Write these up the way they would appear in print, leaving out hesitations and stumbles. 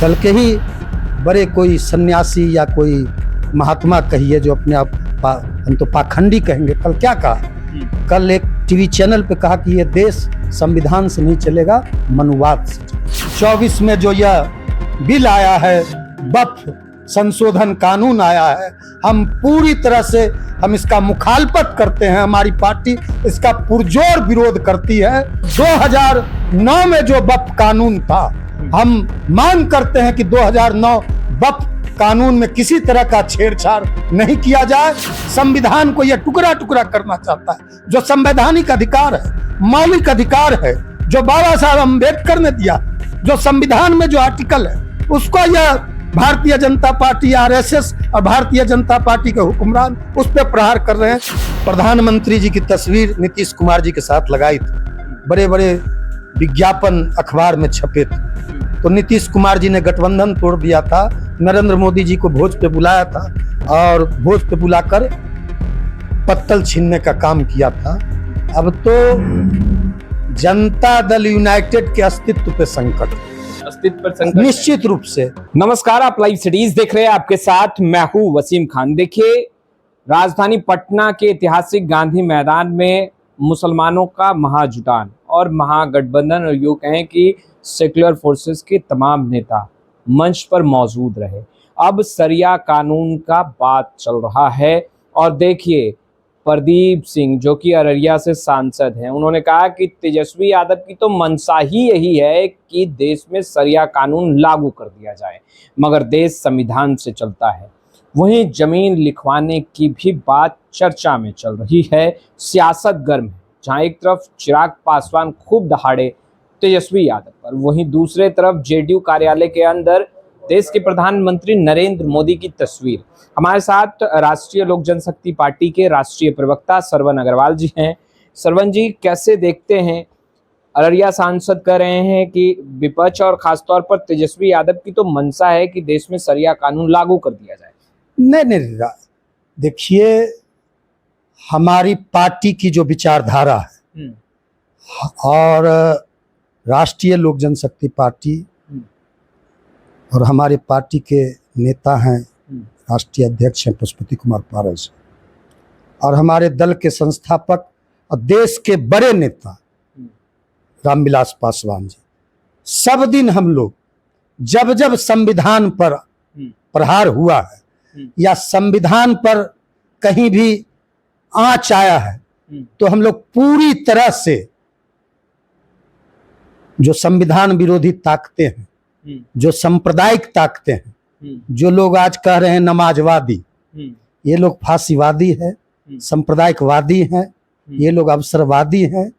कल के ही बड़े कोई सन्यासी या कोई महात्मा कहिए जो अपने आप हम तो पाखंडी कहेंगे, कल क्या कहा? कल एक टीवी चैनल पे कहा कि ये देश संविधान से नहीं चलेगा, मनुवाद से चलेगा। 24 में जो यह बिल आया है, वक्फ संशोधन कानून आया है, हम पूरी तरह से हम इसका मुखालफत करते हैं। हमारी पार्टी इसका पुरजोर विरोध करती है। 2009 में जो वक्फ कानून था, हम मांग करते हैं कि 2009 वक्फ कानून में किसी तरह का छेड़छाड़ नहीं किया जाए। संविधान को यह टुकड़ा टुकड़ा करना चाहता है, जो संवैधानिक अधिकार है, मौलिक अधिकार है, जो बाबा साहब अम्बेडकर ने दिया, जो संविधान में जो आर्टिकल है, उसको यह भारतीय जनता पार्टी, आरएसएस और भारतीय जनता पार्टी के हुक्मरान उस पर प्रहार कर रहे हैं। प्रधानमंत्री जी की तस्वीर नीतीश कुमार जी के साथ लगाई थी, बड़े बड़े विज्ञापन अखबार में छपे थे, तो नीतीश कुमार जी ने गठबंधन तोड़ दिया था। नरेंद्र मोदी जी को भोज पे बुलाया था और भोज पे बुलाकर पत्तल छीनने का काम किया था। अब तो जनता दल यूनाइटेड के अस्तित्व पर संकट निश्चित रूप से। नमस्कार, आप लाइव सिटीज देख रहे हैं, आपके साथ मैं हूं वसीम खान। देखिए, राजधानी पटना के ऐतिहासिक गांधी मैदान में मुसलमानों का महाजुटान और महागठबंधन और यूं कहें कि सेक्युलर फोर्सेस के तमाम नेता मंच पर मौजूद रहे। अब सरिया कानून का बात चल रहा है और देखिए, प्रदीप सिंह जो कि अररिया से सांसद हैं, उन्होंने कहा कि तेजस्वी यादव की तो मंशा ही यही है कि देश में सरिया कानून लागू कर दिया जाए, मगर देश संविधान से चलता है। वहीं जमीन लिखवाने की भी बात चर्चा में चल रही है। सियासत गर्म है, जहां एक तरफ चिराग पासवान खूब दहाड़े तेजस्वी यादव पर, वहीं दूसरे तरफ जेडीयू कार्यालय के अंदर देश के प्रधानमंत्री नरेंद्र मोदी की तस्वीर। हमारे साथ राष्ट्रीय लोक जनशक्ति पार्टी के राष्ट्रीय प्रवक्ता सरवन अग्रवाल जी हैं। सरवन जी, कैसे देखते हैं? अररिया सांसद कह रहे हैं कि विपक्ष और खासतौर पर तेजस्वी यादव की तो मंशा है कि देश में सरिया कानून लागू कर दिया जाए। नहीं, देखिए, हमारी पार्टी की जो विचारधारा है और राष्ट्रीय लोक जनशक्ति पार्टी और हमारे पार्टी के नेता हैं, राष्ट्रीय अध्यक्ष हैं पशुपति कुमार पारस, और हमारे दल के संस्थापक और देश के बड़े नेता रामविलास पासवान जी, सब दिन हम लोग जब जब संविधान पर प्रहार हुआ है या संविधान पर कहीं भी आंच आया है, तो हम लोग पूरी तरह से जो संविधान विरोधी ताकतें हैं, जो सांप्रदायिक ताकतें हैं, जो लोग आज कह रहे हैं नमाजवादी, ये लोग फांसीवादी है, सांप्रदायिकवादी हैं, ये लोग अवसरवादी हैं,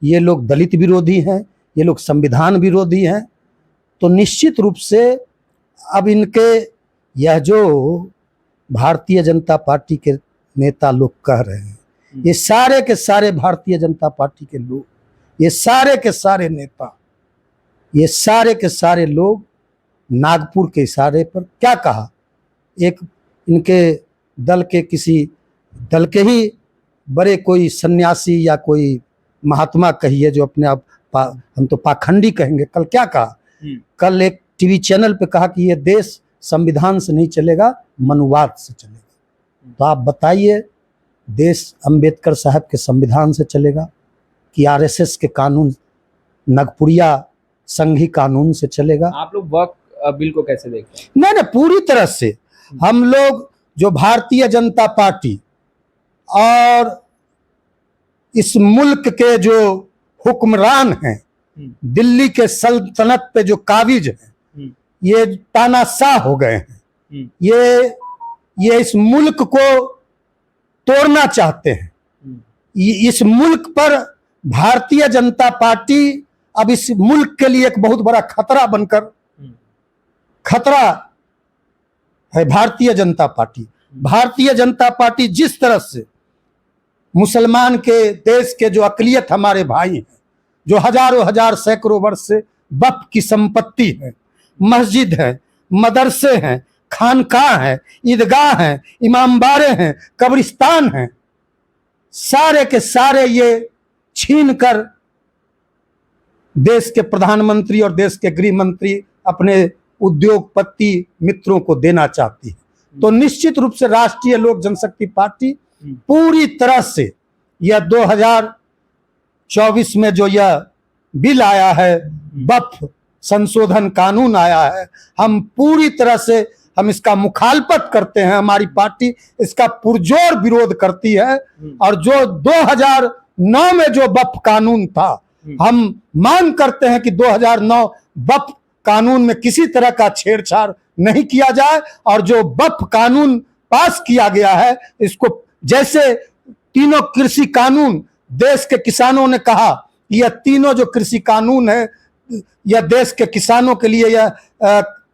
ये लोग दलित विरोधी हैं, ये लोग संविधान विरोधी हैं। तो निश्चित रूप से अब इनके यह जो भारतीय जनता पार्टी के नेता लोग कह रहे हैं, ये सारे के सारे भारतीय जनता पार्टी के लोग, ये सारे के सारे नेता, ये सारे के सारे लोग नागपुर के इशारे पर क्या कहा, एक इनके दल के किसी दल के ही बड़े कोई सन्यासी या कोई महात्मा कहिए जो अपने आप हम तो पाखंडी कहेंगे, कल क्या कहा? कल एक टीवी चैनल पे कहा कि ये देश संविधान से नहीं चलेगा, मनुवाद से चलेगा। तो आप बताइए, देश अंबेडकर साहब के संविधान से चलेगा कि आरएसएस के कानून, नगपुरिया संघी कानून से चलेगा? आप लोग वक्त बिल को कैसे देखते हैं? नहीं, पूरी तरह से हम लोग जो भारतीय जनता पार्टी और इस मुल्क के जो हुक्मरान हैं, दिल्ली के सल्तनत पे जो काबिज हैं, ये तानाशाह हो गए हैं, ये इस मुल्क को तोड़ना चाहते हैं। इस मुल्क पर भारतीय जनता पार्टी अब इस मुल्क के लिए एक बहुत बड़ा खतरा बनकर, खतरा है भारतीय जनता पार्टी। भारतीय जनता पार्टी जिस तरह से मुसलमान के देश के जो अकलियत हमारे भाई हैं, जो हजारों हजार सैकड़ों वर्ष से वक्फ की संपत्ति है, मस्जिद है, मदरसे हैं, खानकाह है, ईदगाह है, इमामबाड़े हैं, कब्रिस्तान हैं, सारे के सारे ये छीन कर देश के प्रधानमंत्री और देश के गृह मंत्री अपने उद्योगपति मित्रों को देना चाहती है। तो निश्चित रूप से राष्ट्रीय लोक जनशक्ति पार्टी पूरी तरह से यह 2024 में जो यह बिल आया है, वक्फ संशोधन कानून आया है, हम पूरी तरह से हम इसका मुखालफत करते हैं। हमारी पार्टी इसका पुरजोर विरोध करती है। और जो 2009 में जो वक्फ कानून था, हम मांग करते हैं कि 2009 वक्फ कानून में किसी तरह का छेड़छाड़ नहीं किया जाए। और जो वक्फ कानून पास किया गया है, इसको जैसे तीनों कृषि कानून, देश के किसानों ने कहा यह तीनों जो कृषि कानून है यह देश के किसानों के लिए यह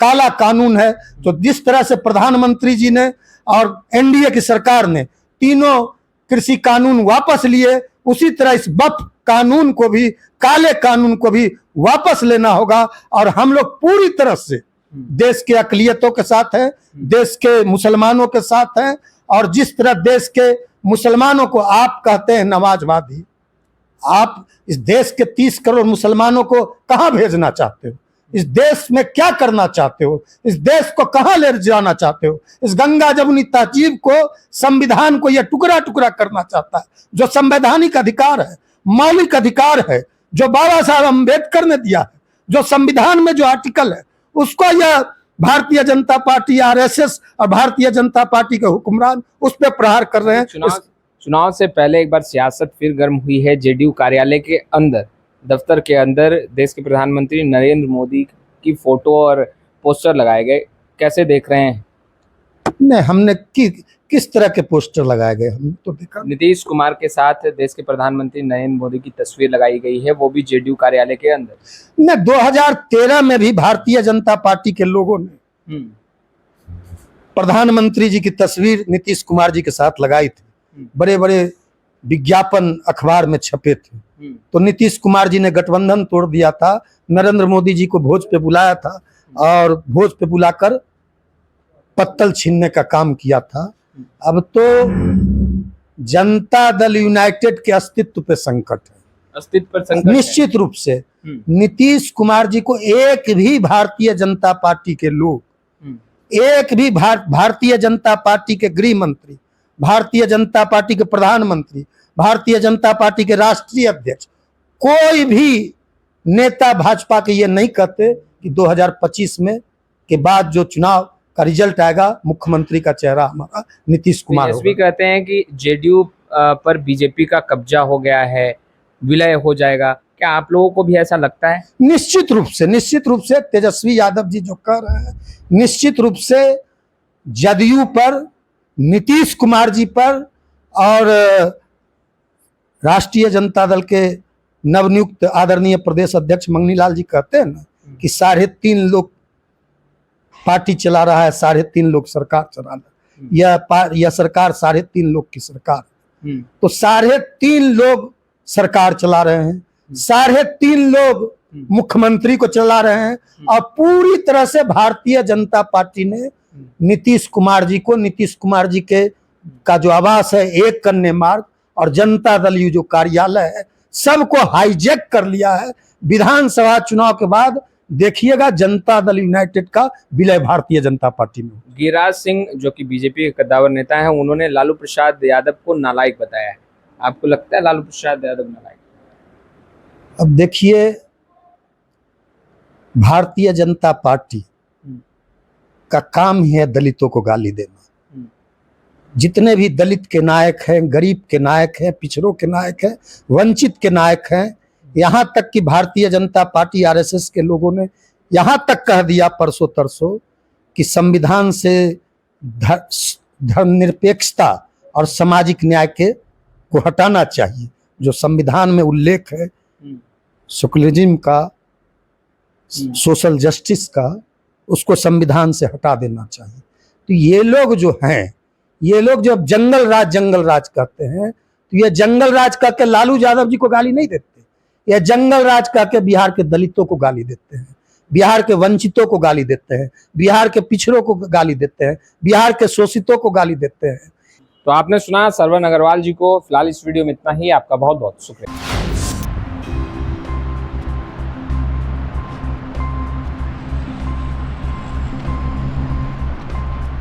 काला कानून है। तो जिस तरह से प्रधानमंत्री जी ने और एनडीए की सरकार ने तीनों कृषि कानून वापस लिए, उसी तरह इस वक्फ कानून को भी, काले कानून को भी वापस लेना होगा। और हम लोग पूरी तरह से देश के अकलियतों के साथ हैं, देश के मुसलमानों के साथ हैं। और जिस तरह देश के मुसलमानों को आप कहते हैं नमाजवादी, आप इस देश के 30 करोड़ मुसलमानों को कहां भेजना चाहते हो? इस देश में क्या करना चाहते हो? इस देश को कहां ले जाना चाहते हो? इस गंगा जमुनी तहजीब को, संविधान को यह टुकड़ा टुकड़ा करना चाहता है, जो संवैधानिक अधिकार है, मौलिक अधिकार है, जो बाबा साहब अम्बेडकर ने दिया है, जो संविधान में जो आर्टिकल है, उसको यह भारतीय जनता पार्टी, आरएसएस और भारतीय जनता पार्टी के हुक्मरान उस पर प्रहार कर रहे हैं। चुनाव से पहले एक बार सियासत फिर गर्म हुई है। जेडीयू कार्यालय के अंदर, दफ्तर के अंदर देश के प्रधानमंत्री नरेंद्र मोदी की फोटो और पोस्टर लगाए गए, कैसे देख रहे हैं? नहीं, हमने किस तरह के पोस्टर लगाए गए हमने तो देखा। नीतीश कुमार के साथ देश के प्रधानमंत्री नरेंद्र मोदी की तस्वीर लगाई गई है, वो भी जेडीयू कार्यालय के अंदर। नहीं, 2013 में भी भारतीय जनता पार्टी के लोगों ने प्रधानमंत्री जी की तस्वीर नीतीश कुमार जी के साथ लगाई थी। बड़े बड़े विज्ञापन अखबार में छपे थे। तो नीतीश कुमार जी ने गठबंधन तोड़ दिया था, नरेंद्र मोदी जी को भोज पे बुलाया था और भोज पे बुलाकर पत्तल छीनने का काम किया था। अब तो जनता दल यूनाइटेड के अस्तित्व पे संकट है, अस्तित्व पर संकट निश्चित रूप से। नीतीश कुमार जी को एक भी भारतीय जनता पार्टी के लोग, एक भी भारतीय जनता पार्टी के गृह मंत्री, भारतीय जनता पार्टी के प्रधानमंत्री, भारतीय जनता पार्टी के राष्ट्रीय अध्यक्ष, कोई भी नेता भाजपा के ये नहीं कहते कि 2025 में के बाद जो चुनाव का रिजल्ट आएगा, मुख्यमंत्री का चेहरा हमारा नीतीश कुमार होगा। भी कहते हैं कि जेडीयू पर बीजेपी का कब्जा हो गया है, विलय हो जाएगा। क्या आप लोगों को भी ऐसा लगता है? निश्चित रूप से तेजस्वी यादव जी जो कह रहे हैं, निश्चित रूप से जदयू पर, नीतीश कुमार जी पर और राष्ट्रीय जनता दल के नवनियुक्त आदरणीय प्रदेश अध्यक्ष मंगनी लाल जी कहते हैं ना कि 3.5 लोग पार्टी चला रहा है, 3.5 लोग सरकार चला रहा है। यह सरकार 3.5 लोग की सरकार है। तो 3.5 लोग सरकार चला रहे हैं, 3.5 लोग मुख्यमंत्री को चला रहे हैं। और पूरी तरह से भारतीय जनता पार्टी ने नीतीश कुमार जी को, नीतीश कुमार जी के का जो आवास है एक कन्या मार्ग और जनता दल यू जो कार्यालय है, सबको हाईजैक कर लिया है। विधानसभा चुनाव के बाद देखिएगा जनता दल यूनाइटेड का विलय भारतीय जनता पार्टी में। गिरिराज सिंह जो कि बीजेपी के कद्दावर नेता हैं, उन्होंने लालू प्रसाद यादव को नालायक बताया है। आपको लगता है लालू प्रसाद यादव नालायक? अब देखिए, भारतीय जनता पार्टी का काम ही है दलितों को गाली देना। जितने भी दलित के नायक हैं, गरीब के नायक हैं, पिछड़ों के नायक हैं, वंचित के नायक हैं, यहाँ तक कि भारतीय जनता पार्टी आरएसएस के लोगों ने यहाँ तक कह दिया परसों तरसों कि संविधान से धर्मनिरपेक्षता और सामाजिक न्याय को हटाना चाहिए। जो संविधान में उल्लेख है सेकुलरिज्म का, सोशल जस्टिस का, उसको संविधान से हटा देना चाहिए। तो ये लोग जो हैं, ये लोग जब जंगल राज कहते हैं, तो ये जंगल राज करके लालू यादव जी को गाली नहीं देते, ये जंगल राज करके बिहार के दलितों को गाली देते हैं, बिहार के वंचितों को गाली देते हैं, बिहार के पिछड़ों को गाली देते हैं, बिहार के शोषितों को गाली देते हैं। तो आपने सुना सरवन अग्रवाल जी को। फिलहाल इस वीडियो में इतना ही। आपका बहुत बहुत शुक्रिया।